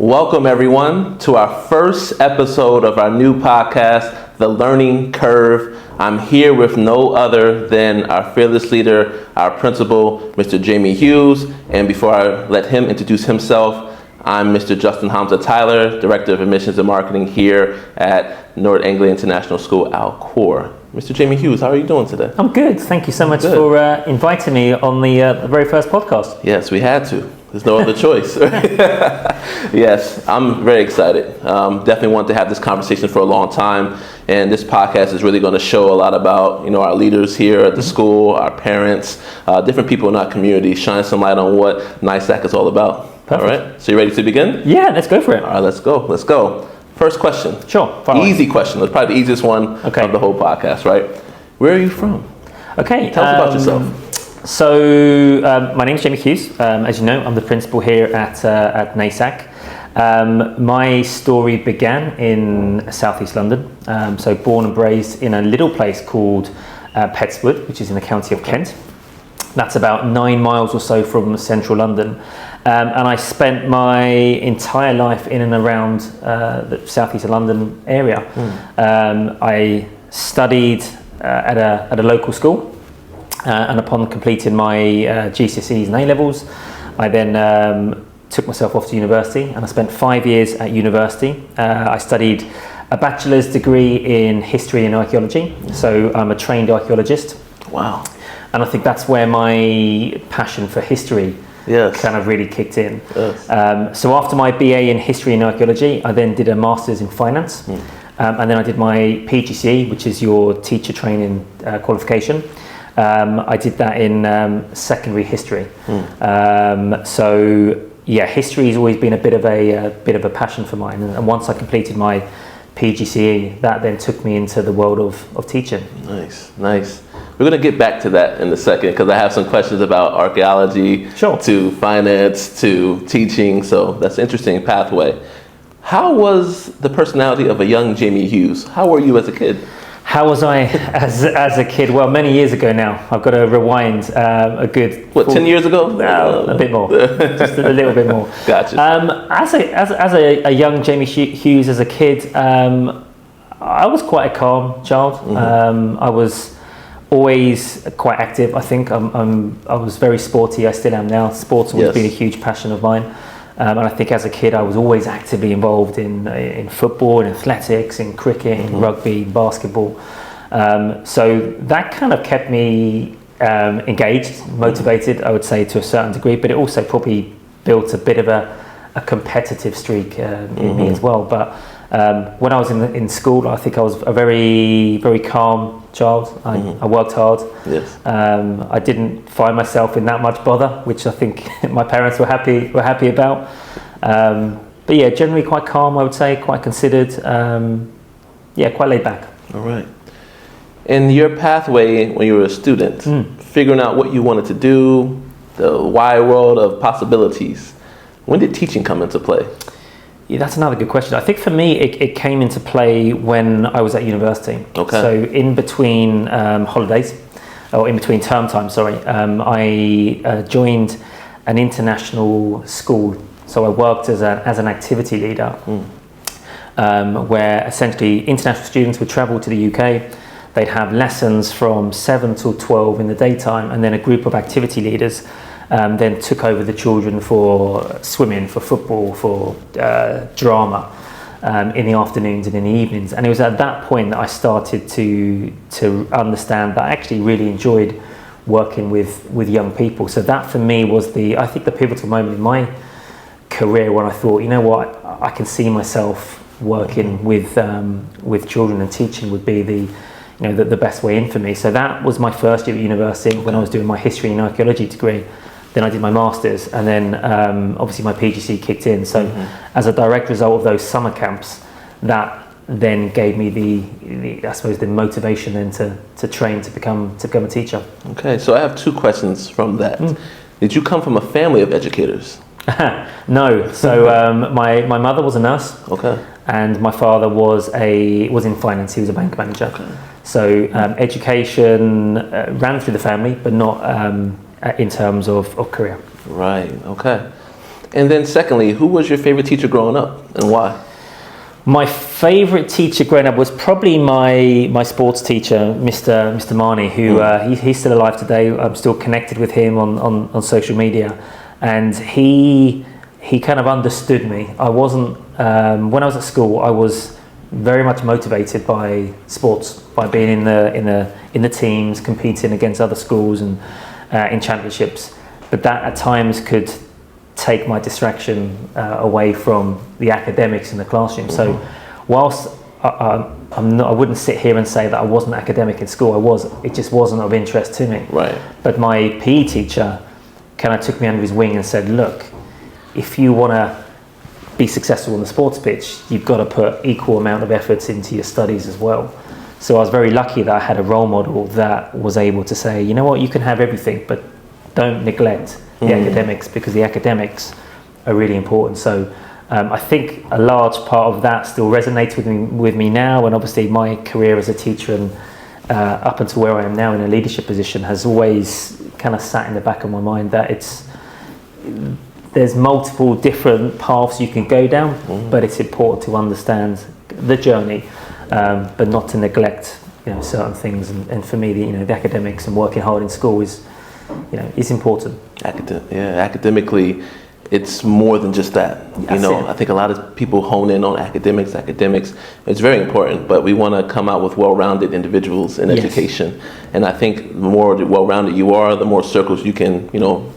Welcome everyone to our first episode of our new podcast, The Learning Curve. I'm here with no other than our fearless leader, our principal, Mr. Jamie Hughes. And before I let him introduce himself, I'm Mr. Justin Hamza Tyler, Director of Admissions and Marketing here at Anglia International School, Khor. Mr. Jamie Hughes, how are you doing today? I'm good. Thank you so much for inviting me on the very first podcast. Yes, we had to. There's no other choice. Yes, I'm very excited. Definitely want to have this conversation for a long time. And this podcast is really going to show a lot about, our leaders here at the school, our parents, different people in our community, shine some light on what NAISAK is all about. Perfect. All right, so you ready to begin? Yeah, let's go for it. All right, let's go. First question. Sure. Easy question. It's probably the easiest one of the whole podcast, right? Where are you from? Okay. Tell us about yourself. So, my name is Jamie Hughes. As you know, I'm the principal here at NAISAK. My story began in southeast London. So, born and raised in a little place called Petswood, which is in the county of Kent. That's about 9 miles or so from central London. And I spent my entire life in and around the southeast of London area. I studied at a local school. And upon completing my GCSEs and A-levels, I then took myself off to university, and I spent 5 years at university. I studied a bachelor's degree in history and archaeology, so I'm a trained archaeologist. Wow. And I think that's where my passion for history kind of really kicked in. Yes. So after my BA in history and archaeology, I then did a master's in finance, and then I did my PGCE, which is your teacher training qualification. I did that in secondary history. So history has always been a bit of a passion for mine. And once I completed my PGCE, that then took me into the world of teaching. Nice. We're going to get back to that in a second because I have some questions about archaeology to finance to teaching. So that's an interesting pathway. How was the personality of a young Jamie Hughes? How were you as a kid? How was I as a kid? Well, many years ago now. I've got to rewind a good... 10 years ago? No, a bit more. Just a little bit more. Gotcha. As a young Jamie Hughes as a kid, I was quite a calm child. I was always quite active, I think. I was very sporty. I still am now. Sports has always been a huge passion of mine. And I think as a kid, I was always actively involved in football, in athletics, in cricket, in rugby, basketball. So that kind of kept me engaged, motivated, I would say, to a certain degree. But it also probably built a bit of a competitive streak in me as well. But when I was in school, I think I was a very, very calm child. I worked hard. Yes. I didn't find myself in that much bother, which I think my parents were happy about. But yeah, generally quite calm, I would say, quite considered. Quite laid back. All right. In your pathway when you were a student, figuring out what you wanted to do, the wide world of possibilities, when did teaching come into play? Yeah, that's another good question. I think for me, it came into play when I was at university. Okay. So in between holidays, or in between term time, I joined an international school. So I worked as an activity leader, where essentially international students would travel to the UK. They'd have lessons from 7 till 12 in the daytime, and then a group of activity leaders then took over the children for swimming, for football, for drama in the afternoons and in the evenings. And it was at that point that I started to understand that I actually really enjoyed working with young people. So that for me was I think the pivotal moment in my career when I thought, you know what, I can see myself working with children, and teaching would be the best way in for me. So that was my first year at university when I was doing my history and archaeology degree. Then I did my master's, and then obviously my PGC kicked in. So as a direct result of those summer camps, that then gave me the motivation then to train to become a teacher. Okay, so I have two questions from that. Did you come from a family of educators? No. So my mother was a nurse. Okay. And my father was in finance. He was a bank manager. Okay. So education ran through the family, but not in terms of career. Right. Okay. And then secondly, who was your favorite teacher growing up and why? My favourite teacher growing up was probably my sports teacher, Mr. Marnie, who he's still alive today. I'm still connected with him on social media, and he kind of understood me. I wasn't when I was at school. I was very much motivated by sports, by being in the teams, competing against other schools and in championships. But that at times could take my distraction away from the academics in the classroom. So whilst I wouldn't sit here and say that I wasn't academic in school, I was. It just wasn't of interest to me. Right. But my PE teacher kind of took me under his wing and said, look, if you want to be successful on the sports pitch, you've got to put equal amount of efforts into your studies as well. So I was very lucky that I had a role model that was able to say, you know what, you can have everything, but don't neglect the academics, because the academics are really important. So I think a large part of that still resonates with me now, and obviously my career as a teacher and up until where I am now in a leadership position has always kind of sat in the back of my mind that there's multiple different paths you can go down, but it's important to understand the journey, but not to neglect certain things. And for me, the academics and working hard in school is important. Academically, it's more than just that. I think a lot of people hone in on academics. It's very important, but we want to come out with well-rounded individuals in education. And I think the more well-rounded you are, the more circles you can,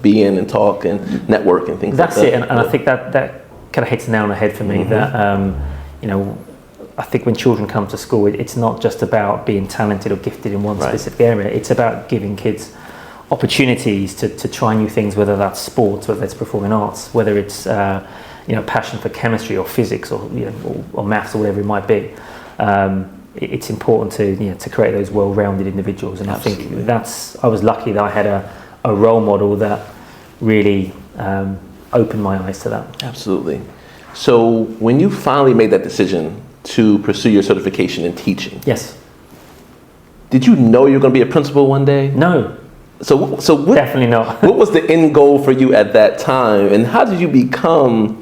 be in and talk and network and things like that. That's it, and I think that kind of hits the nail on the head for me. That I think when children come to school, it's not just about being talented or gifted in one specific area. It's about giving kids opportunities to try new things, whether that's sports, whether it's performing arts, whether it's passion for chemistry or physics or maths or whatever it might be. It's important to create those well-rounded individuals, and Absolutely. I think I was lucky that I had a role model that really opened my eyes to that. Absolutely. So when you finally made that decision to pursue your certification in teaching, yes, did you know you were going to be a principal one day? No. So what, definitely not. What was the end goal for you at that time, and how did you become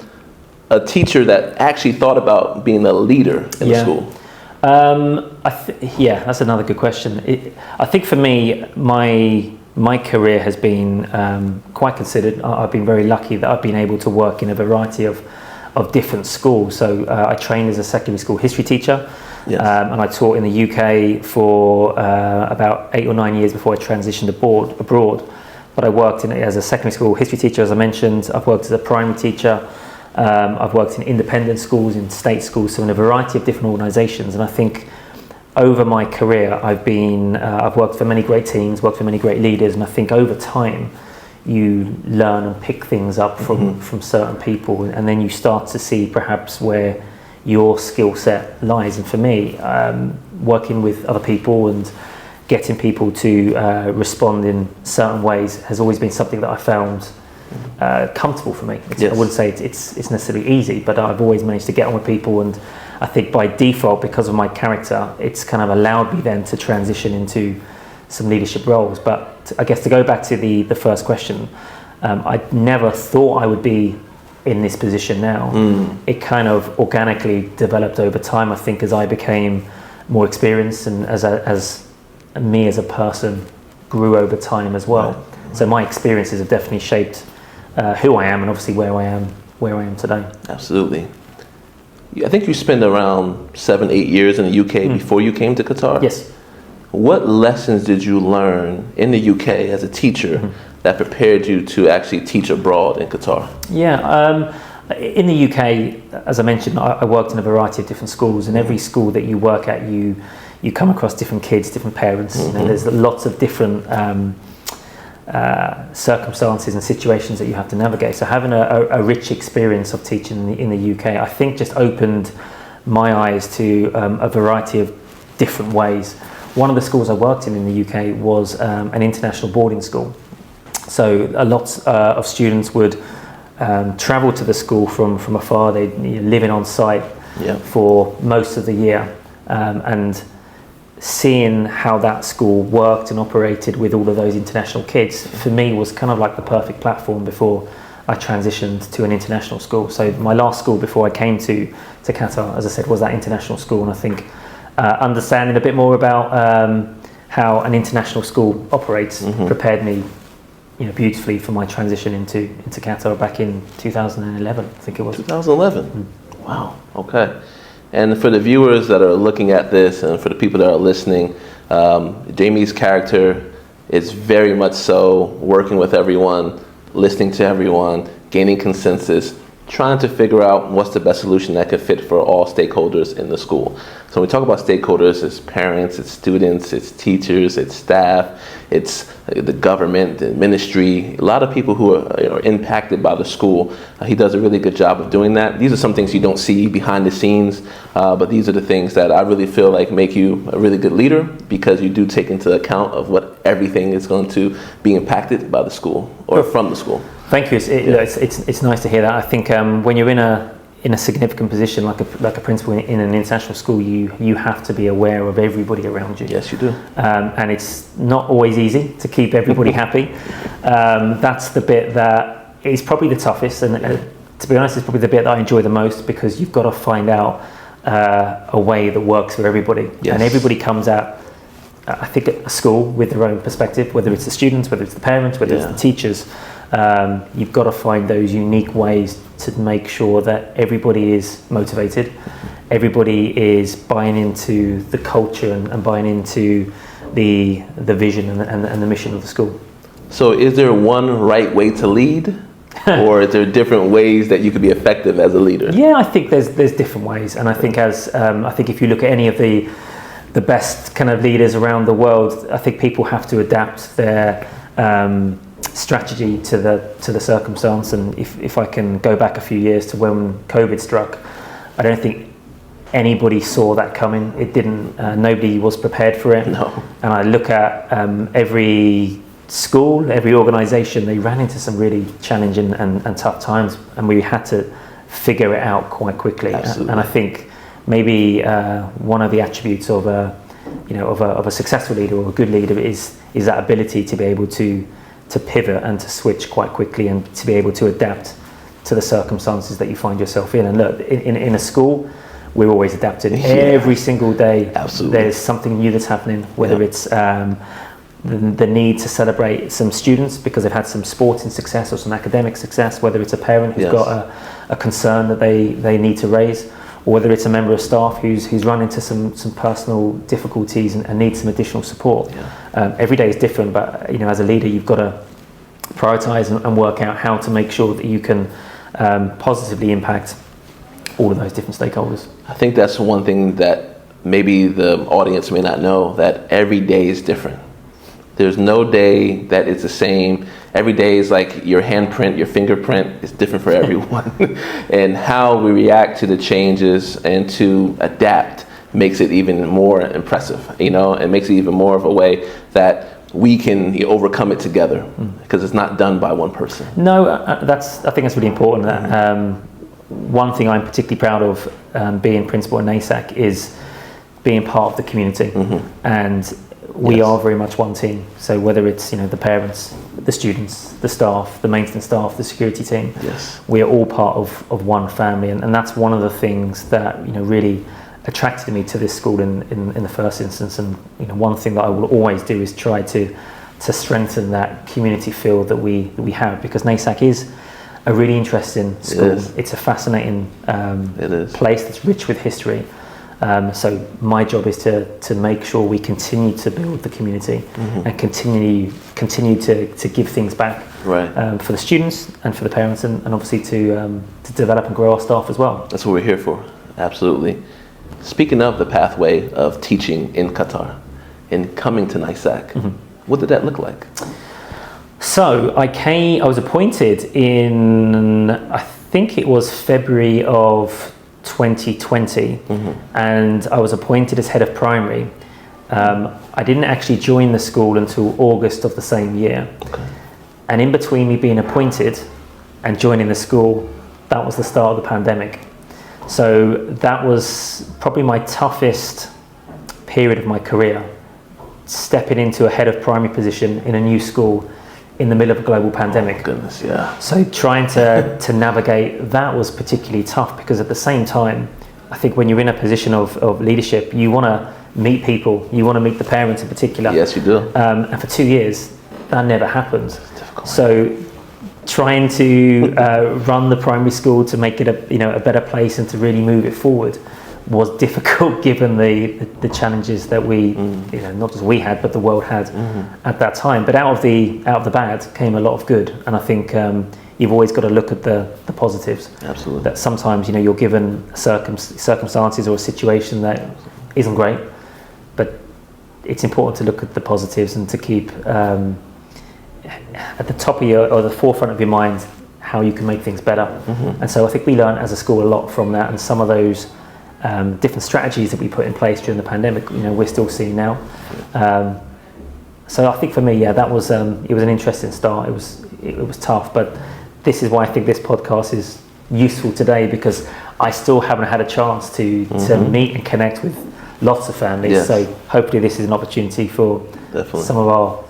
a teacher that actually thought about being a leader in the school? That's another good question. I think for me, my career has been quite considered. I've been very lucky that I've been able to work in a variety of different schools. So I trained as a secondary school history teacher. Yes. And I taught in the UK for about 8 or 9 years before I transitioned abroad. But I worked as a secondary school history teacher, as I mentioned. I've worked as a primary teacher. I've worked in independent schools, in state schools, so in a variety of different organisations. And I think over my career, I've worked for many great teams, worked for many great leaders, and I think over time, you learn and pick things up from certain people, and then you start to see perhaps where your skill set lies. And for me, working with other people and getting people to respond in certain ways has always been something that I found comfortable for me. I wouldn't say it's necessarily easy, but I've always managed to get on with people, and I think by default, because of my character, it's kind of allowed me then to transition into some leadership roles. But I guess to go back to the first question, I never thought I would be in this position now. It kind of organically developed over time, I think, as I became more experienced and as me as a person grew over time as well. Right. So my experiences have definitely shaped who I am and obviously where I am today. Absolutely. I think you spent around 7-8 years in the UK before you came to Qatar? Yes. What lessons did you learn in the UK as a teacher that prepared you to actually teach abroad in Qatar? Yeah, in the UK, as I mentioned, I worked in a variety of different schools, and every school that you work at, you come across different kids, different parents. There's lots of different circumstances and situations that you have to navigate. So having a rich experience of teaching in the UK, I think just opened my eyes to a variety of different ways. One of the schools I worked in the UK was an international boarding school. So a lot of students would travel to the school from afar. They'd living on site for most of the year, and seeing how that school worked and operated with all of those international kids, for me, was kind of like the perfect platform before I transitioned to an international school. So my last school before I came to Qatar, as I said, was that international school. And I think understanding a bit more about how an international school operates prepared me, beautifully for my transition into Qatar back in 2011, I think it was. 2011. Wow. Okay. And for the viewers that are looking at this, and for the people that are listening, Jamie's character is very much so working with everyone, listening to everyone, gaining consensus, trying to figure out what's the best solution that could fit for all stakeholders in the school. So when we talk about stakeholders, it's parents, it's students, it's teachers, it's staff, it's the government, the ministry, a lot of people who are impacted by the school. He does a really good job of doing that. These are some things you don't see behind the scenes, but these are the things that I really feel like make you a really good leader, because you do take into account of what everything is going to be impacted by the school or from the school. Thank you. It's nice to hear that. I think when you're in a significant position like a principal in an international school, you have to be aware of everybody around you. Yes, you do. And it's not always easy to keep everybody happy. That's the bit that is probably the toughest, and to be honest, it's probably the bit that I enjoy the most, because you've got to find out a way that works for everybody. Yes. And everybody comes at, I think, at a school with their own perspective, whether it's the students, whether it's the parents, whether it's the teachers. You've got to find those unique ways to make sure that everybody is motivated, everybody is buying into the culture and buying into the vision and the mission of the school. So is there one right way to lead? Or is there different ways that you could be effective as a leader? Yeah, I think there's different ways, and I think if you look at any of the best kind of leaders around the world, I think people have to adapt their strategy to the circumstance. And if I can go back a few years to when COVID struck, I don't think anybody saw that coming. It didn't. Nobody was prepared for it. No. And I look at every school, every organisation, they ran into some really challenging and tough times, and we had to figure it out quite quickly. Absolutely. And I think maybe one of the attributes of a successful leader or a good leader is that ability to be able to pivot and to switch quite quickly, and to be able to adapt to the circumstances that you find yourself in. And look, in a school, we're always adapting. Every single day. Absolutely. There's something new that's happening, whether it's the need to celebrate some students because they've had some sporting success or some academic success, whether it's a parent who's got a concern that they need to raise, or whether it's a member of staff who's run into some personal difficulties and needs some additional support. Every day is different, but as a leader, you've got to prioritize and work out how to make sure that you can positively impact all of those different stakeholders. I think that's one thing that maybe the audience may not know, that every day is different. There's no day that is the same. Every day is like your handprint, your fingerprint is different for everyone. And how we react to the changes and to adapt makes it even more impressive, it makes it even more of a way that we can overcome it together, because it's not done by one person. No, I think that's really important. One thing I'm particularly proud of being principal at NAISAK is being part of the community. And we are very much one team. So whether it's the parents, the students, the staff, the maintenance staff, the security team, we are all part of one family, and that's one of the things that really attracted me to this school in the first instance. And one thing that I will always do is try to strengthen that community feel that we have, because NAISAK is a really interesting school. It's a fascinating place that's rich with history. So my job is to make sure we continue to build the community and continue to give things back for the students and for the parents, and obviously to develop and grow our staff as well. That's what we're here for. Absolutely. Speaking of the pathway of teaching in Qatar and coming to NAISAK, what did that look like? So I was appointed in, I think it was February of 2020, and I was appointed as head of primary. I didn't actually join the school until August of the same year. And in between me being appointed and joining the school, that was the start of the pandemic. So that was probably my toughest period of my career, stepping into a head of primary position in a new school in the middle of a global pandemic. Oh, goodness, yeah. So trying to navigate that was particularly tough, because at the same time, I think when you're in a position of leadership, you want to meet people, you want to meet the parents in particular. Yes, you do. And for 2 years, that never happened. Difficult. So trying to run the primary school to make it a better place and to really move it forward was difficult, given the challenges that we, not just we had, but the world had at that time. But out of the bad came a lot of good, and I think you've always got to look at the positives. Absolutely. That sometimes you're given circumstances or a situation that isn't great, but it's important to look at the positives and to keep at the top of or the forefront of your mind how you can make things better. And so I think we learned as a school a lot from that, and some of those different strategies that we put in place during the pandemic, we're still seeing now. So I think for me, that was it was an interesting start. It was tough, but this is why I think this podcast is useful today, because I still haven't had a chance to meet and connect with lots of families. Yes. So hopefully this is an opportunity for some of our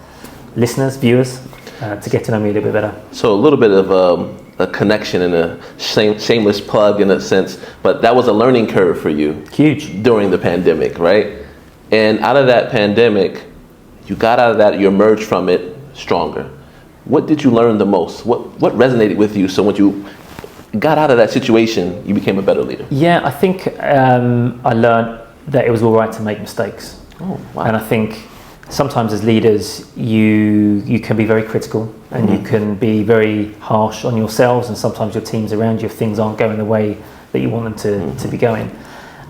listeners, viewers, to get to know me a little bit better. So a little bit of a connection and a shameless plug in a sense, but that was a learning curve for you. Huge. During the pandemic, right? And out of that pandemic, you got out of that, you emerged from it stronger. What did you learn the most? What resonated with you, so when you got out of that situation, you became a better leader? Yeah, I think I learned that it was all right to make mistakes. Oh, wow. And I think sometimes as leaders, you can be very critical, and you can be very harsh on yourselves and sometimes your teams around you if things aren't going the way that you want them to be going.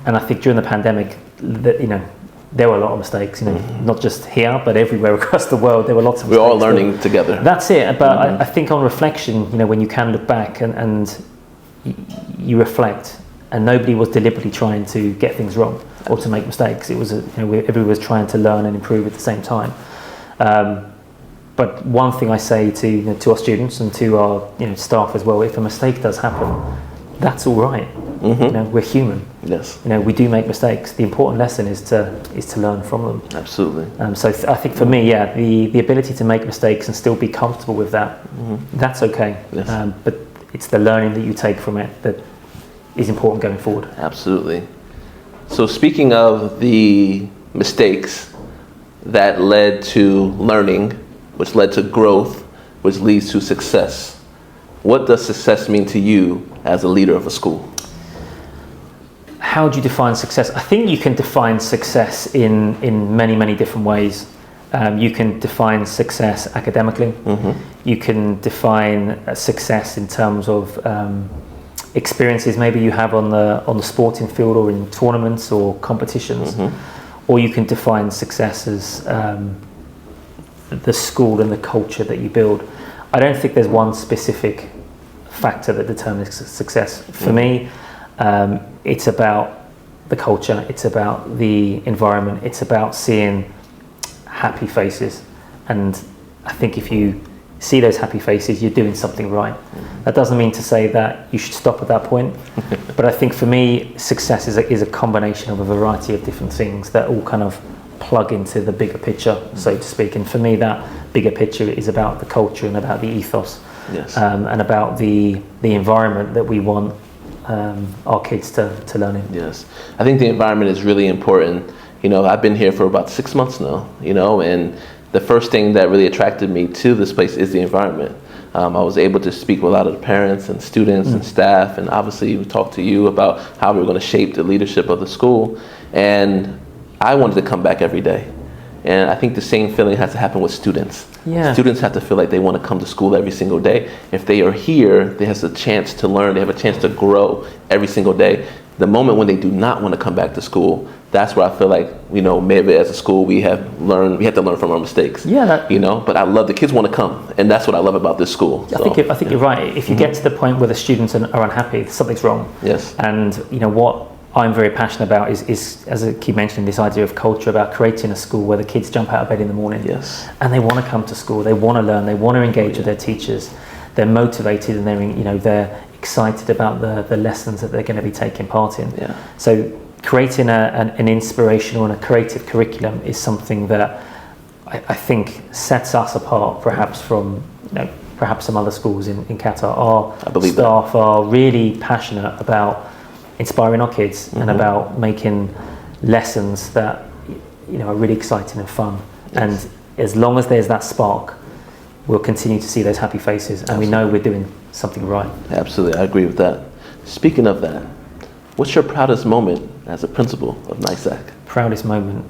And I think during the pandemic, there were a lot of mistakes, not just here, but everywhere across the world. There were lots of mistakes. We're all learning together. That's it. But I think on reflection, when you can look back and you reflect, and nobody was deliberately trying to get things wrong or to make mistakes. It was, everybody was trying to learn and improve at the same time. But one thing I say to our students and to our staff as well: if a mistake does happen, that's all right. We're human. Yes. We do make mistakes. The important lesson is to learn from them. Absolutely. So I think for me, the ability to make mistakes and still be comfortable with that, that's okay. Yes. But it's the learning that you take from it that is important going forward. Absolutely. So speaking of the mistakes that led to learning, which led to growth, which leads to success, what does success mean to you as a leader of a school? How do you define success? I think you can define success in many, many different ways. You can define success academically. You can define success in terms of experiences maybe you have on the sporting field or in tournaments or competitions. Or you can define success as the school and the culture that you build. I don't think there's one specific factor that determines success. For me, it's about the culture, it's about the environment, it's about seeing happy faces. And I think if you see those happy faces, you're doing something right. That doesn't mean to say that you should stop at that point, but I think for me, success is a combination of a variety of different things that all kind of plug into the bigger picture, so to speak. And for me, that bigger picture is about the culture and about the ethos. Yes. And about the environment that we want our kids to learn in. Yes, I think the environment is really important. I've been here for about 6 months now, and the first thing that really attracted me to this place is the environment. I was able to speak with a lot of the parents and students and staff, and obviously we talked to you about how we were going to shape the leadership of the school, and I wanted to come back every day. And I think the same feeling has to happen with students. Yeah. Students have to feel like they want to come to school every single day. If they are here, they have a chance to learn, they have a chance to grow every single day. The moment when they do not want to come back to school, that's where I feel like, maybe as a school we have to learn from our mistakes. Yeah. But I love the kids want to come, and that's what I love about this school. I think you're right. If you get to the point where the students are unhappy, something's wrong. Yes. And what I'm very passionate about is, as I keep mentioning, this idea of culture, about creating a school where the kids jump out of bed in the morning. Yes. And they want to come to school, they want to learn, they want to engage with their teachers, they're motivated, and they're excited about the lessons that they're going to be taking part in. Yeah. So creating an inspirational and a creative curriculum is something that I think sets us apart perhaps from perhaps some other schools in Qatar, our I believe staff are really passionate about inspiring our kids and about making lessons that are really exciting and fun. Yes. And as long as there's that spark, we'll continue to see those happy faces, and we know we're doing something right. Absolutely, I agree with that. Speaking of that, what's your proudest moment as a principal of NAISAK? Proudest moment.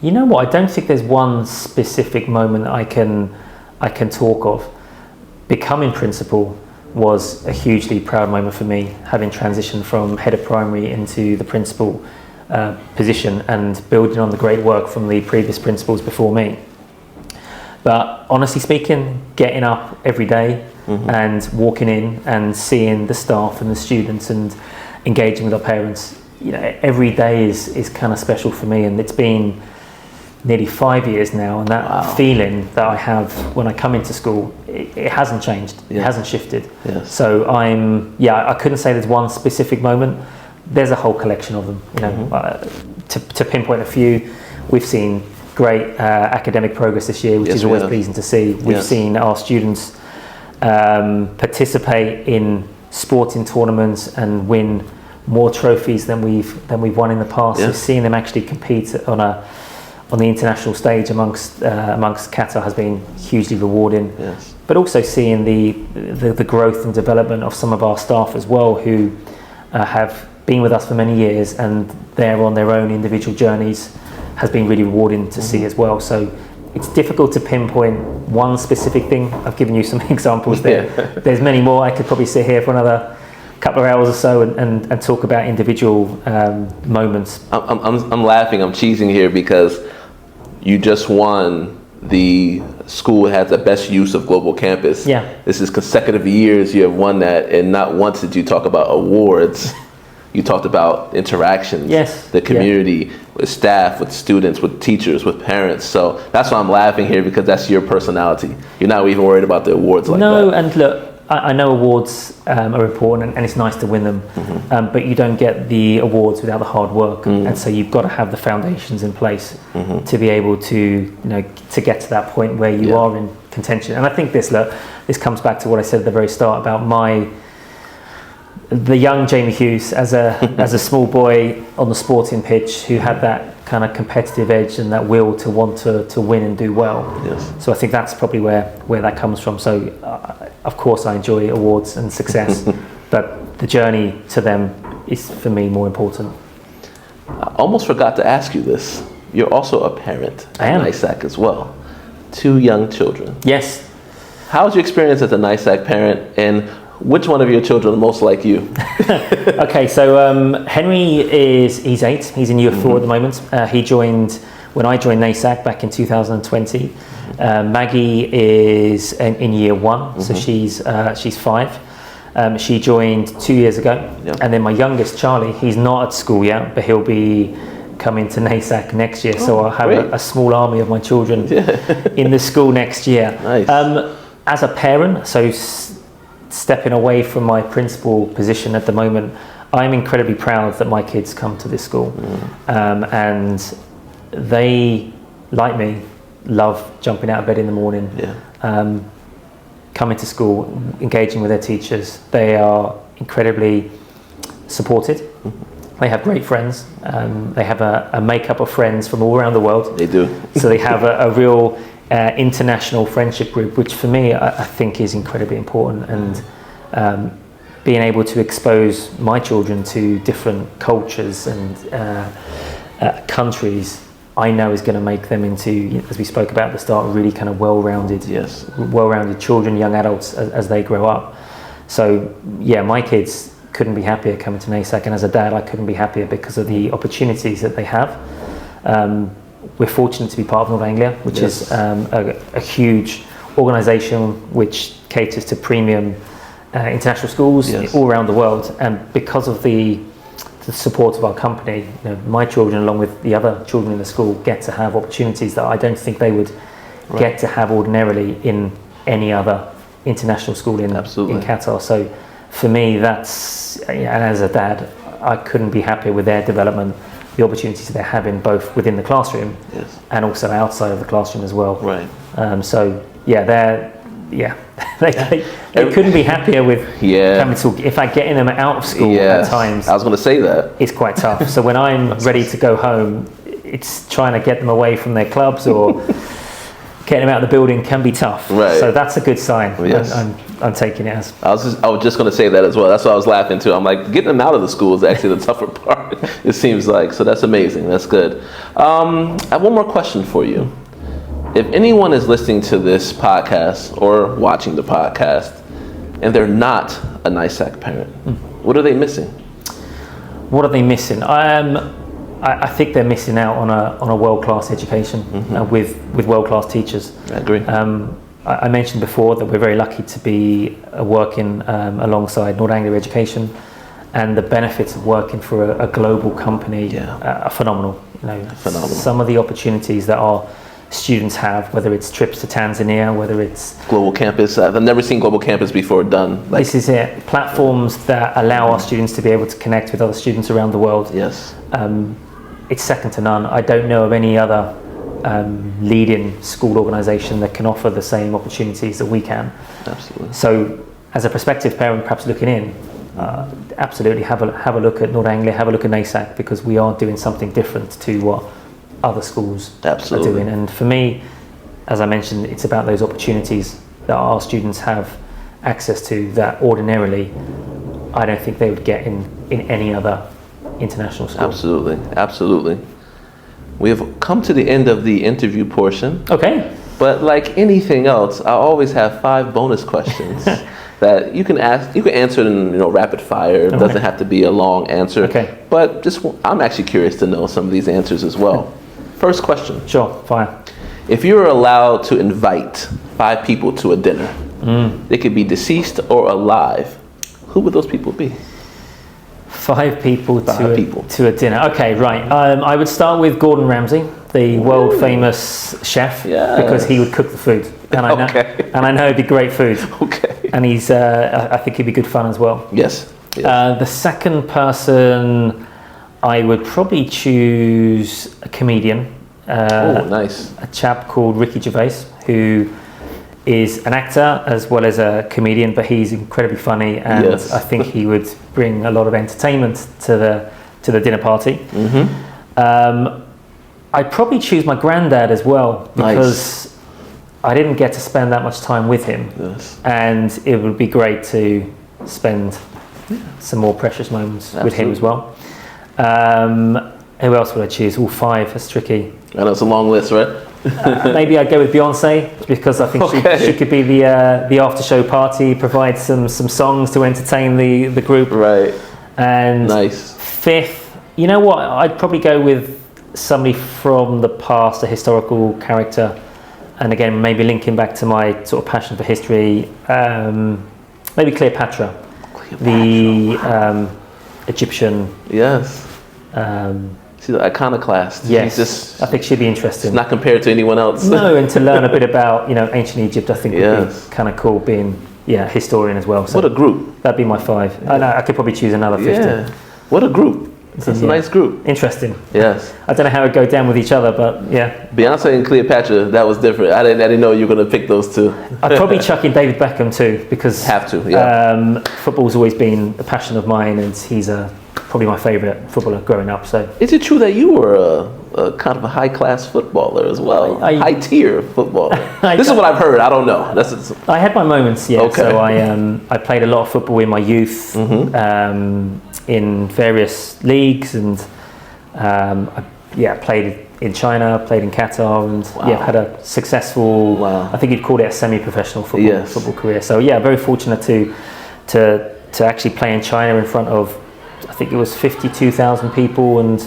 You know what? I don't think there's one specific moment I can talk of. Becoming principal was a hugely proud moment for me, having transitioned from head of primary into the principal position and building on the great work from the previous principals before me. But honestly speaking, getting up every day and walking in and seeing the staff and the students and engaging with our parents, every day is kind of special for me. And it's been nearly 5 years now, and that feeling that I have when I come into school, it hasn't changed. It hasn't shifted. Yes. So I couldn't say there's one specific moment. There's a whole collection of them. To pinpoint a few, we've seen great academic progress this year, which is always pleasing to see. We've seen our students participate in sporting tournaments and win more trophies than we've won in the past. So seeing them actually compete on the international stage amongst Qatar has been hugely rewarding. Yes. But also seeing the growth and development of some of our staff as well, who have been with us for many years, and they're on their own individual journeys, has been really rewarding to see as well. So it's difficult to pinpoint one specific thing. I've given you some examples there. There's many more. I could probably sit here for another couple of hours or so and talk about individual moments. I'm laughing, I'm cheesing here because you just won the school has the best use of global campus. Yeah. This is consecutive years you have won that, and not once did you talk about awards. You talked about interactions, the community, with staff, with students, with teachers, with parents. So that's why I'm laughing here, because that's your personality. You're not even worried about the awards like that. No, and look, I know awards are important, and it's nice to win them, but you don't get the awards without the hard work, and so you've got to have the foundations in place to be able to to get to that point where you are in contention. And I think this comes back to what I said at the very start about the young Jamie Hughes as a small boy on the sporting pitch, who had that kind of competitive edge and that will to want to win and do well. Yes. So I think that's probably where that comes from. So of course I enjoy awards and success, but the journey to them is for me more important. I almost forgot to ask you this. You're also a parent at NAISAK as well. 2 young children. Yes. How's your experience as a NAISAK parent, and which one of your children are most like you? Okay, so Henry he's 8. He's in year 4 at the moment. He joined when I joined NAISAK back in 2020. Maggie is in year 1, so she's 5. She joined 2 years ago, and then my youngest Charlie, he's not at school yet, but he'll be coming to NAISAK next year. So I'll have a small army of my children in the school next year. Nice. As a parent, so stepping away from my principal position at the moment, I'm incredibly proud that my kids come to this school, and they, like me, love jumping out of bed in the morning, coming to school, engaging with their teachers. They are incredibly supported. They have great friends. They have a makeup of friends from all around the world. They do. So they have a real international friendship group, which for me I think is incredibly important, and being able to expose my children to different cultures and countries, I know is going to make them into, as we spoke about at the start, really kind of well-rounded children, young adults as they grow up. So yeah, my kids couldn't be happier coming to NAISAK, and as a dad I couldn't be happier because of the opportunities that they have. We're fortunate to be part of North Anglia, which is a huge organisation which caters to premium international schools all around the world. And because of the support of our company, my children, along with the other children in the school, get to have opportunities that I don't think they would get to have ordinarily in any other international school in Qatar. So for me, that's, and as a dad, I couldn't be happier with their development, the opportunities they're having both within the classroom and also outside of the classroom as well. Right. So yeah, yeah, they couldn't be happier with having to. In fact, getting them out of school at times. I was going to say that. It's quite tough. So when I'm ready to go home, it's trying to get them away from their clubs or getting them out of the building can be tough. Right. So that's a good sign. Yes. I'm taking it as. I was just going to say that as well. That's what I was laughing too. I'm like, getting them out of the school is actually the tougher part. It seems like. So that's amazing. That's good. I have one more question for you. If anyone is listening to this podcast or watching the podcast and they're not a NAISAK parent, what are they missing? What are they missing? I think they're missing out on a world-class education with world-class teachers. I agree. I mentioned before that we're very lucky to be working alongside North Anglia Education, and the benefits of working for a global company are phenomenal. Phenomenal. Some of the opportunities that our students have, whether it's trips to Tanzania, whether it's global campus. I've never seen global campus before done. This is it. Platforms that allow our students to be able to connect with other students around the world. Yes. It's second to none. I don't know of any other leading school organisation that can offer the same opportunities that we can. Absolutely. So, as a prospective parent, perhaps looking in, absolutely have a look at North Anglia, have a look at NAISAK, because we are doing something different to what other schools are doing. And for me, as I mentioned, it's about those opportunities that our students have access to that ordinarily I don't think they would get in any other international school. Absolutely. We have come to the end of the interview portion. Okay. But like anything else, I always have 5 bonus questions that you can ask. You can answer in rapid fire. It doesn't have to be a long answer. Okay. But I'm actually curious to know some of these answers as well. First question. Sure, fire. If you were allowed to invite 5 people to a dinner, they could be deceased or alive, who would those people be? 5 people to a dinner. Okay, right. I would start with Gordon Ramsay, the world famous chef, because he would cook the food, and I know it'd be great food. Okay. And he's, I think he'd be good fun as well. Yes. The second person, I would probably choose a comedian. Nice. A chap called Ricky Gervais, who is an actor as well as a comedian, but he's incredibly funny, and I think he would bring a lot of entertainment to the dinner party. I'd probably choose my granddad as well, because I didn't get to spend that much time with him, and it would be great to spend some more precious moments with him as well. Who else would I choose? 5, that's tricky. I know it's a long list, right? Maybe I'd go with Beyonce, because I think she could be the after show party, provide some songs to entertain the group. Right. And nice. 5th, you know what? I'd probably go with somebody from the past, a historical character, and again maybe linking back to my sort of passion for history. Maybe Cleopatra. The Egyptian. Yes. She's an iconoclast. Yes, I think she'd be interesting. She's not compared to anyone else. No, and to learn a bit about ancient Egypt, I think would be kind of cool. Being a historian as well. So what a group! That'd be my 5. I could probably choose another 5th. Yeah, what a group! It's a nice group. Interesting. Yes. I don't know how it'd go down with each other, but yeah. Beyonce and Cleopatra, that was different. I didn't know you were going to pick those 2. I'd probably chuck in David Beckham too, because football's always been a passion of mine, and he's probably my favourite footballer growing up. So, is it true that you were a kind of a high-class footballer as well, high-tier footballer? This is what I've heard. I don't know. I had my moments, yeah. Okay. So I played a lot of football in my youth, in various leagues, and I played in China, played in Qatar, and had a successful. I think you'd call it a semi-professional football career. So very fortunate to actually play in China in front of, I think it was 52,000 people and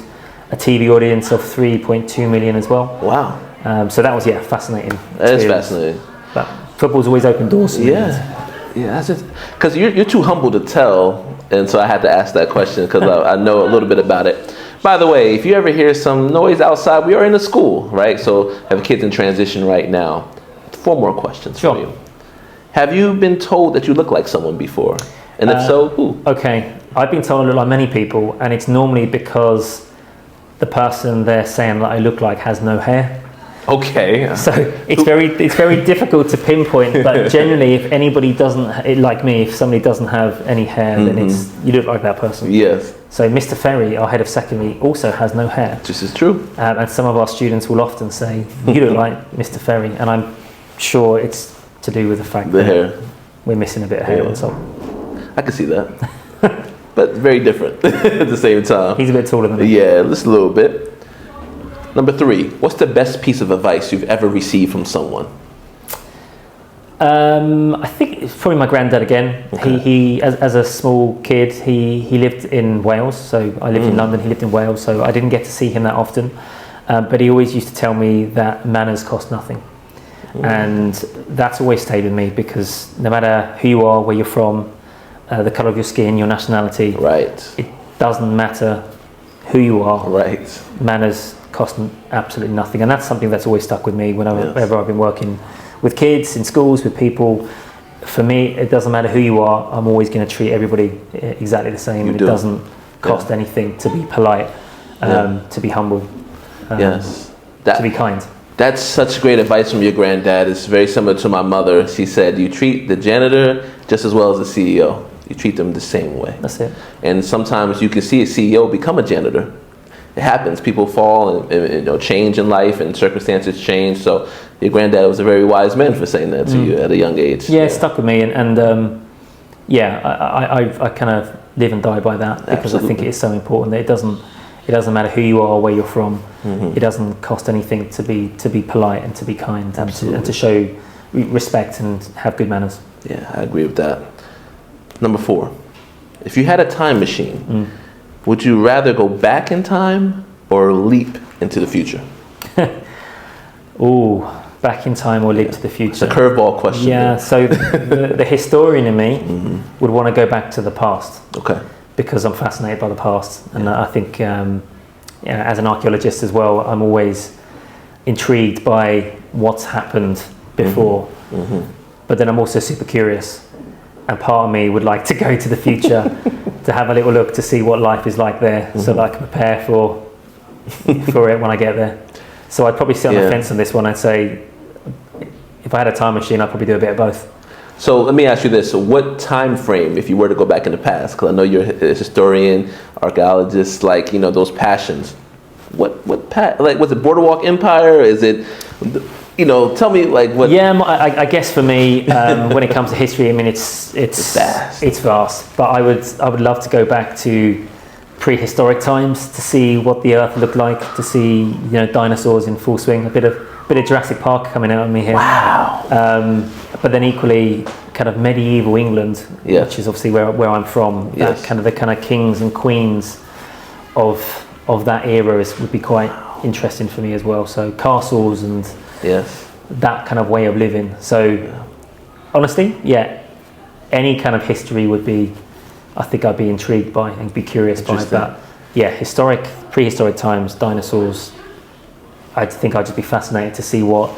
a TV audience of 3.2 million as well. Wow. So that was fascinating. That is fascinating. But football's always opened doors to me. That's just because you're too humble to tell, and so I had to ask that question because I know a little bit about it. By the way, if you ever hear some noise outside, we are in a school, right? So I have kids in transition right now. 4 more questions for you. Have you been told that you look like someone before? And if so, who? Okay, I've been told I look like many people, and it's normally because the person they're saying that I look like has no hair. Okay. So it's very difficult to pinpoint. But generally, if anybody doesn't, like me, if somebody doesn't have any hair, then you look like that person. Yes. So Mr. Ferry, our head of secondary, also has no hair. This is true. And some of our students will often say, "You look like Mr. Ferry," and I'm sure it's to do with the fact that hair. we're missing a bit of hair on top. I can see that. But very different at the same time. He's a bit taller than me. Yeah, just a little bit. Number 3, what's the best piece of advice you've ever received from someone? I think it's probably my granddad again. Okay. He as a small kid, he lived in Wales. So I lived in London, he lived in Wales. So I didn't get to see him that often. But he always used to tell me that manners cost nothing. And that's always stayed with me, because no matter who you are, where you're from, the colour of your skin, your nationality, right, it doesn't matter who you are. Right. Manners cost absolutely nothing, and that's something that's always stuck with me whenever I've been working with kids in schools, with people. For me, it doesn't matter who you are. I'm always going to treat everybody exactly the same, and it doesn't cost anything to be polite, to be humble, to be kind. That's such great advice from your granddad. It's very similar to my mother. She said, you treat the janitor just as well as the CEO. You treat them the same way. That's it. And sometimes you can see a CEO become a janitor. It happens. People fall and change in life, and circumstances change. So your granddad was a very wise man for saying that to you at a young age. Yeah, it stuck with me. And I kind of live and die by that, because I think it is so important that it doesn't matter who you are or where you're from. It doesn't cost anything to be polite and to be kind, and to show respect and have good manners. Yeah, I agree with that. Number 4, if you had a time machine, would you rather go back in time or leap into the future? Ooh, back in time or leap to the future? It's a curveball question. Yeah, so the historian in me would want to go back to the past. Okay. Because I'm fascinated by the past, and I think as an archaeologist as well, I'm always intrigued by what's happened before. But then I'm also super curious, and part of me would like to go to the future to have a little look to see what life is like there, so that I can prepare for it when I get there. So I'd probably sit on the fence on this one. I'd say if I had a time machine, I'd probably do a bit of both. So let me ask you this. So what time frame, if you were to go back in the past, because I know you're a historian, archaeologist, like, those passions, what was it Boardwalk Empire? Is it, tell me like what? Yeah, I guess for me, when it comes to history, I mean, it's vast. It's vast, but I would love to go back to prehistoric times to see what the Earth looked like, to see dinosaurs in full swing, a bit of Jurassic Park coming out of me here. Wow. But then equally, kind of medieval England, which is obviously where I'm from. That the kind of kings and queens of that era would be quite interesting for me as well. So castles and that kind of way of living. So honestly, any kind of history would be, I think I'd be intrigued by and be curious by that. Yeah, prehistoric times, dinosaurs. I think I'd just be fascinated to see what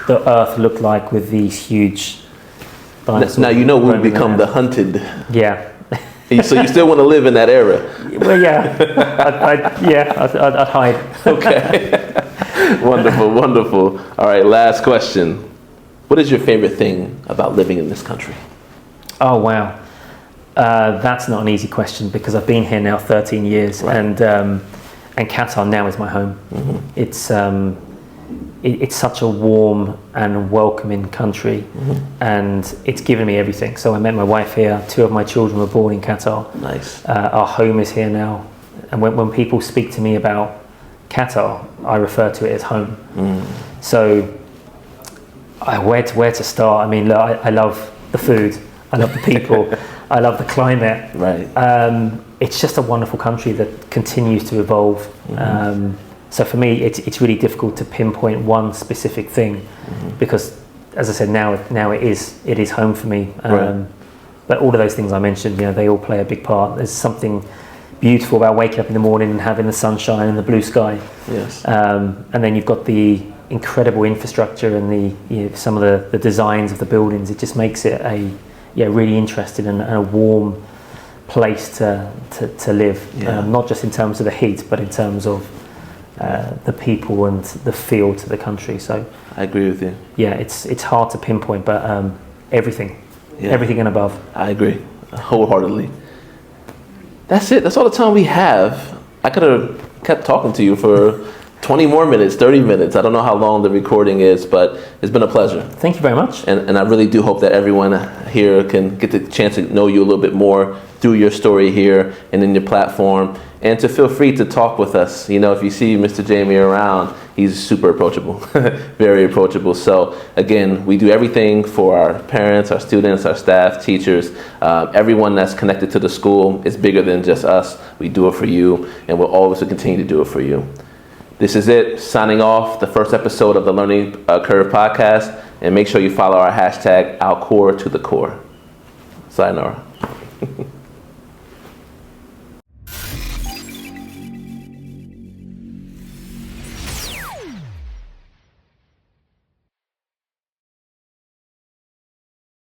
the Earth looked like with these huge dinosaurs. Now we would become the hunted. Yeah. So you still want to live in that era? Well, I'd hide. Okay. Wonderful. All right, last question. What is your favorite thing about living in this country? Oh, wow. That's not an easy question, because I've been here now 13 years, and Qatar now is my home. It's such a warm and welcoming country, and it's given me everything. So I met my wife here. 2 of my children were born in Qatar. Nice. Our home is here now, and when people speak to me about Qatar, I refer to it as home. So where to start? I mean, look, I love the food. I love the people. I love the climate. Right. It's just a wonderful country that continues to evolve. So for me, it's really difficult to pinpoint one specific thing, because, as I said, now it is home for me. But all of those things I mentioned, they all play a big part. There's something beautiful about waking up in the morning and having the sunshine and the blue sky. Yes. And then you've got the incredible infrastructure and some of the designs of the buildings. It just makes it a really interesting and a warm place to live. Not just in terms of the heat, but in terms of the people and the feel to the country. So I agree with you. yeah, it's hard to pinpoint, but everything and above. I agree wholeheartedly. That's it. That's all the time we have. I could have kept talking to you for 20 more minutes, 30 minutes. I don't know how long the recording is, but it's been a pleasure. Thank you very much. And I really do hope that everyone here can get the chance to know you a little bit more through your story here and in your platform, and to feel free to talk with us. You know, if you see Mr. Jamie around, he's super approachable, very approachable. So again, we do everything for our parents, our students, our staff, teachers, everyone that's connected to the school. Is bigger than just us. We do it for you, and we'll always continue to do it for you. This is it, signing off the first episode of the Learning Curve podcast, and make sure you follow our hashtag, Khor to the core. Sayonara.